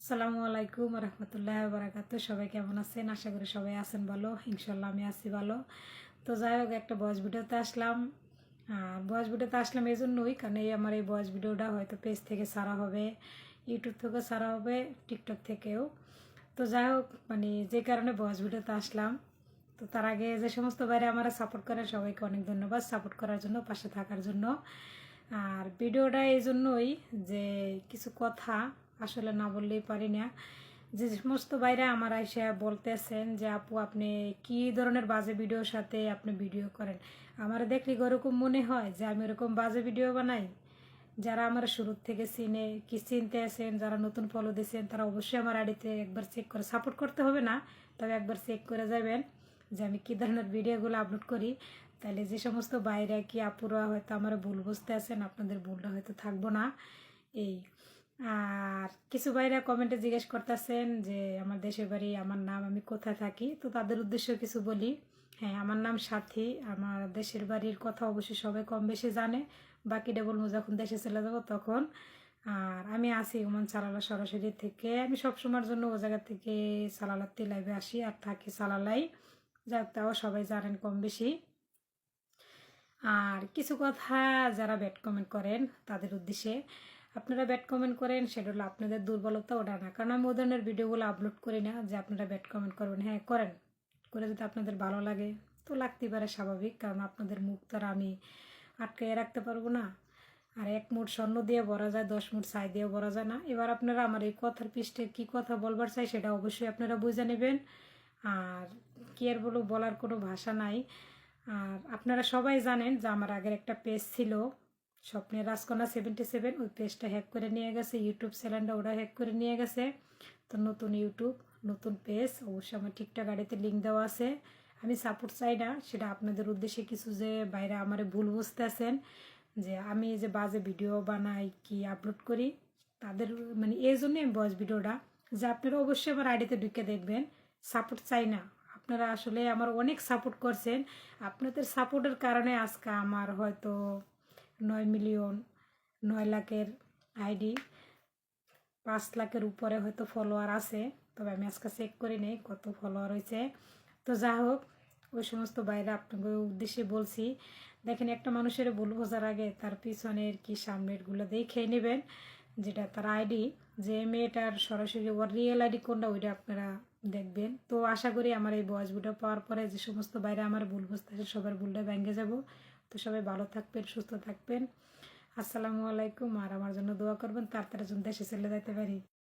আসসালামু আলাইকুম রহমতুল্লাহ বারাকাতুহু। সবাই কেমন আছেন? আশা করি সবাই আছেন ভালো। ইনশাল্লাহ আমি আছি ভালো। তো যাই হোক, একটা ভয়েস ভিডিওতে আসলাম। আর ভয়েস ভিডিওতে আসলাম এই জন্যই, কারণ আমার এই ভয়েস ভিডিওটা হয়তো পেজ থেকে ছাড়া হবে, ইউটিউব থেকেও ছাড়া হবে, টিকটক থেকেও। তো যাই হোক, যে কারণে ভয়েস ভিডিওতে আসলাম। তো তার আগে যে সমস্ত বাইরে আমার সাপোর্ট করেন সবাইকে অনেক ধন্যবাদ সাপোর্ট করার জন্য, পাশে থাকার জন্য। আর ভিডিওটা এই জন্যই যে কিছু কথা আসলে না বললেই পারি না। যে সমস্ত বাইরে আমার এসে বলতেছেন যে আপু আপনি কি ধরনের বাজে ভিডিওর সাথে আপনি ভিডিও করেন, আমার দেখলে ওরকম মনে হয় যে আমি ওরকম বাজে ভিডিও বানাই। যারা আমার শুরুর থেকে চিনতে আছেন, যারা নতুন ফলো দিয়েছেন, তারা অবশ্যই আমার আইডিতে একবার চেক করে, সাপোর্ট করতে হবে না, তবে একবার চেক করে যাবেন যে আমি কী ধরনের ভিডিওগুলো আপলোড করি। তাহলে যে সমস্ত বাইরে কি আপুরা হয়তো আমার ভুল বুঝতে আছেন, আপনাদের ভুলটা হয়তো থাকবো না। এই আর কিছু বাইরে কমেন্টে জিজ্ঞেস করতেছেন যে আমার দেশের বাড়ি, আমার নাম, আমি কোথায় থাকি। তো তাদের উদ্দেশ্যে কিছু বলি। হ্যাঁ, আমার নাম সাথী। আমার দেশের বাড়ির কথা অবশ্যই সবাই কম বেশি জানে, বাকিটা বলবো যখন দেশে চলে যাবো তখন। আর আমি আসি ওমান সালালা সরাসরি থেকে, আমি সবসময়ের জন্য ও জায়গা থেকে সালালাতে লাইভে আসি আর থাকি সালালাই। যাক, তাও সবাই জানেন কম বেশি। আর কিছু কথা যারা ব্যাড কমেন্ট করেন তাদের উদ্দেশ্যে, আপনারা ব্যাড কমেন্ট করেন সেটা হলো আপনাদের দুর্বলতা, ওটা না। কারণ আমি ও ধরনের ভিডিওগুলো আপলোড করি না যে আপনারা ব্যাড কমেন্ট করবেন। হ্যাঁ করেন, করে যদি আপনাদের ভালো লাগে তো লাগতেই পারে, স্বাভাবিক, কারণ আপনাদের মুখ তো আর আমি আটকে রাখতে পারবো না। আর 1 মুঠ স্বর্ণ দিয়ে ভরা যায়, 10 মুঠ ছাই দিয়ে ভরা যায় না। এবার আপনারা আমার এই কথার পৃষ্ঠে কী কথা বলবার চাই সেটা অবশ্যই আপনারা বুঝে নেবেন। আর কি আর বলবো, বলার কোনো ভাষা নাই। আর আপনারা সবাই জানেন যে আমার আগের একটা পেজ ছিল স্বপ্নের রাজকন্যা 77, ওই পেজটা হ্যাক করে নিয়ে গেছে, ইউটিউব চ্যানেলটা ওরা হ্যাক করে নিয়ে গেছে। তো নতুন ইউটিউব, নতুন পেজ, অবশ্যই আমার ঠিকঠাক গাড়িতে লিঙ্ক দেওয়া আছে। আমি সাপোর্ট চাই না, সেটা আপনাদের উদ্দেশ্যে কিছু যে বাইরে আমার ভুল বুঝতে আছেন যে আমি যে বাজে ভিডিও বানাই কি আপলোড করি, তাদের এই জন্যই আমি ভয়েস ভিডিওটা, যে আপনারা অবশ্যই আমার আইডিতে ঢুকে দেখবেন। সাপোর্ট চাই না, আপনারা আসলে আমার অনেক সাপোর্ট করছেন। আপনাদের সাপোর্টের কারণে আজকে আমার হয়তো 9 মিলিয়ন, 9 লাখের আইডি, 5 লাখের উপরে হয়তো ফলোয়ার আছে। তবে আমি আজকে চেক করি নেই কত ফলোয়ার হয়েছে। তো যা হোক, ওই সমস্ত বাইরে আপনাকে উদ্দেশ্যে বলছি, দেখেন একটা মানুষের ভুল বোঝার আগে তার পিছনের কি সামনেরগুলো দেখে নেবেন, যেটা তার আইডি, যে মেয়েটার সরাসরি ওর রিয়েল আইডি কোনটা ওইটা আপনারা দেখবেন। তো আশা করি আমার এই ভয়েস ভিডিও পাওয়ার পরে যে সমস্ত বাইরে আমার ভুল বুঝতেছে সবার ভুলটা ভেঙে যাব। তো সবাই ভালো থাকবেন, সুস্থ থাকবেন। আসসালামু আলাইকুম। আর আমার জন্য দোয়া করবেন, তাড়াতাড়ি যেন দেশে চলে যেতে পারি।